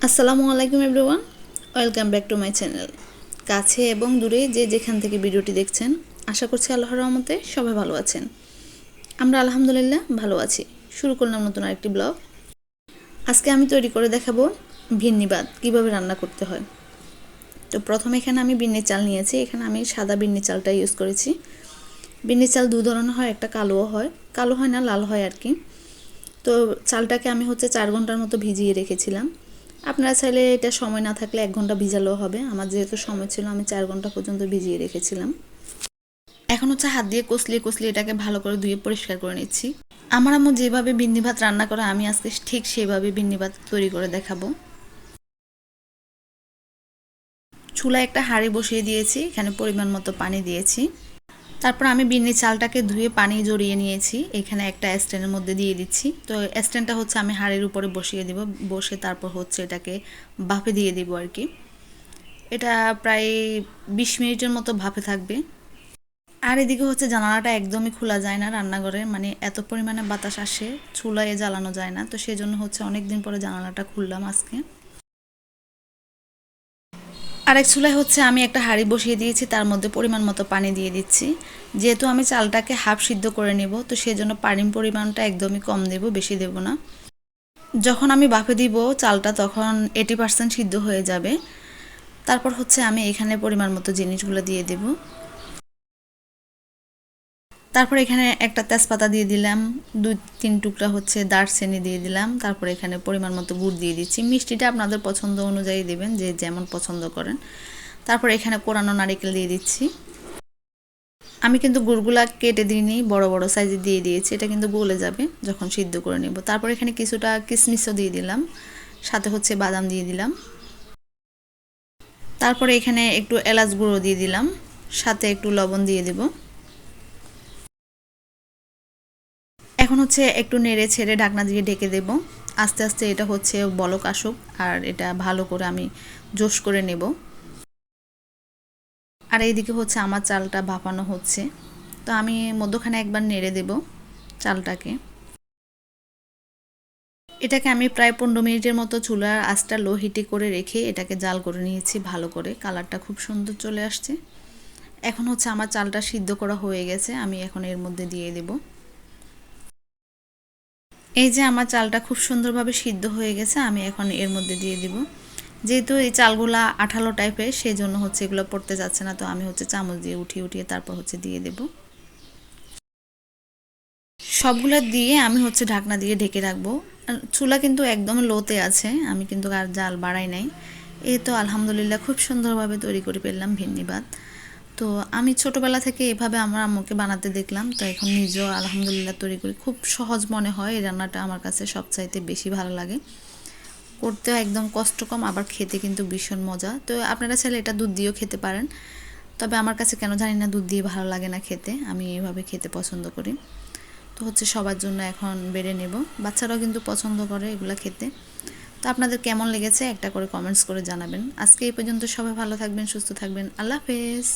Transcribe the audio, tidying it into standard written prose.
আসসালামু আলাইকুম everyone, welcome back to my channel. কাছে এবং দূরে যে যেখান থেকে ভিডিওটি দেখছেন, আশা করছি আল্লাহর রহমতে সবাই ভালো আছেন। আমরা আলহামদুলিল্লাহ ভালো আছি। শুরু করলাম নতুন আরেকটি ব্লগ। আজকে আমি তৈরি করে দেখাবো ভিন্নি ভাত কীভাবে রান্না করতে হয়। তো প্রথমে এখানে আমি বিন্নি চাল নিয়েছি। এখানে আমি সাদা বিন্নি চালটা ইউজ করেছি। বিন্নি চাল দু ধরনের হয়, একটা কালোও হয়, কালো হয় না লাল হয় আর কি। তো চালটাকে আমি 4 ঘন্টার মতো ভিজিয়ে রেখেছিলাম। আপনারা চাইলে এটা সময় না থাকলে 1 ঘন্টা ভিজালেও হবে। আমার যেহেতু সময় ছিল আমি 4 ঘন্টা পর্যন্ত ভিজিয়ে রেখেছিলাম। এখন হাত দিয়ে কষলিয়ে কষলিয়ে এটাকে ভালো করে ধুয়ে পরিষ্কার করে নিচ্ছি। আমার আম্মু যেভাবে বিন্নি ভাত রান্না করে আমি আজকে ঠিক সেভাবে বিন্নি ভাত তৈরি করে দেখাবো। চুলায় একটা হাঁড়ি বসিয়ে দিয়েছি, এখানে পরিমাণ মতো পানি দিয়েছি। তারপর আমি বিন্নি চালটাকে ধুয়ে পানি জড়িয়ে নিয়েছি, এখানে একটা স্ট্যান্ডের মধ্যে দিয়ে দিচ্ছি। তো স্ট্যান্ডটা আমি হাঁড়ির উপরে বসিয়ে দিব, বসে তারপর এটাকে ভাপে দিয়ে দিব আর কি। এটা প্রায় 20 মিনিটের মতো ভাপে থাকবে। আর এদিকে জানালাটা একদমই খোলা যায় না রান্নাঘরে, মানে এত পরিমাণে বাতাস আসে, চুলায় জ্বালানো যায় না। তো সেই জন্য অনেক দিন পরে জানালাটা খুললাম আজকে। আরেক চুলায় আমি একটা হাঁড়ি বসিয়ে দিয়েছি, তার মধ্যে পরিমাণ মতো পানি দিয়ে দিচ্ছি। যেহেতু আমি চালটাকে হাফ সিদ্ধ করে নেব, তো সেই জন্য পানির পরিমাণটা একদমই কম দেব, বেশি দেব না। যখন আমি বাফে দিব চালটা তখন 80% সিদ্ধ হয়ে যাবে। তারপর আমি এখানে পরিমাণ মতো জিনিসগুলো দিয়ে দেব। তারপর এখানে একটা তেজপাতা দিয়ে দিলাম, 2-3 টুকরা দারচিনি দিয়ে দিলাম। তারপর এখানে পরিমাণ মতো গুড় দিয়ে দিচ্ছি। মিষ্টিটা আপনাদের পছন্দ অনুযায়ী দেবেন, যে যেমন পছন্দ করেন। তারপর এখানে কোরানো নারিকেল দিয়ে দিচ্ছি। আমি কিন্তু গুড়গুলা কেটে দিইনি, বড় বড় সাইজে দিয়ে দিয়েছি, এটা কিন্তু গলে যাবে যখন সিদ্ধ করে নেব। তারপর এখানে কিছুটা কিশমিশও দিয়ে দিলাম, সাথে বাদাম দিয়ে দিলাম। তারপরে এখানে একটু এলাচ গুঁড়ো দিয়ে দিলাম, সাথে একটু লবণ দিয়ে দেব। এখন একটু নেড়ে ছেড়ে ঢাকনা দিয়ে ঢেকে দেব। আস্তে আস্তে এটা বলক আসুক, আর এটা ভালো করে আমি জোশ করে নেব। আর এইদিকে আমার চালটা ভাপানো হচ্ছে, তো আমি মধ্যখানে একবার নেড়ে দেব চালটাকে। এটাকে আমি প্রায় 15 মিনিটের মতো চুলার আঁচটা লো হিটে করে রেখে এটাকে জাল করে নিয়েছি ভালো করে। কালারটা খুব সুন্দর চলে আসছে। এখন আমার চালটা সিদ্ধ করা হয়ে গেছে, আমি এখন এর মধ্যে দিয়ে দেব। এই যে আমার চালটা খুব সুন্দরভাবে সিদ্ধ হয়ে গেছে, আমি এখন এর মধ্যে দিয়ে দেব। যেহেতু এই চালগুলা আঠালো টাইপের, সেই জন্য এগুলো পড়তে যাচ্ছে না, তো আমি চামচ দিয়ে উঠিয়ে উঠিয়ে তারপর দিয়ে দেব। সবগুলো দিয়ে আমি ঢাকনা দিয়ে ঢেকে রাখবো। চুলা কিন্তু একদম লোতে আছে, আমি কিন্তু আর জাল বাড়াই নাই। এই তো আলহামদুলিল্লাহ খুব সুন্দরভাবে তৈরি করে ফেললাম ভিন্নি ভাত। তো আমি ছোটোবেলা থেকে এভাবে আমার আম্মুকে বানাতে দেখলাম, তো এখন নিজেও আলহামদুলিল্লাহ তৈরি করি। খুব সহজ মনে হয়, এই রান্নাটা আমার কাছে সবচাইতে বেশি ভালো লাগে। করতেও একদম কষ্ট কম, আবার খেতে কিন্তু ভীষণ মজা। তো আপনারা চাইলে এটা দুধ দিয়েও খেতে পারেন, তবে আমার কাছে কেন জানি না দুধ দিয়ে ভালো লাগে না খেতে, আমি এইভাবে খেতে পছন্দ করি। তো সবার জন্য এখন বেড়ে নেব। বাচ্চারাও কিন্তু পছন্দ করে এগুলো খেতে। তো আপনাদের কেমন লেগেছে একটা করে কমেন্টস করে জানাবেন। আজকে এই পর্যন্ত, সবাই ভালো থাকবেন, সুস্থ থাকবেন। আল্লাহ হাফেজ।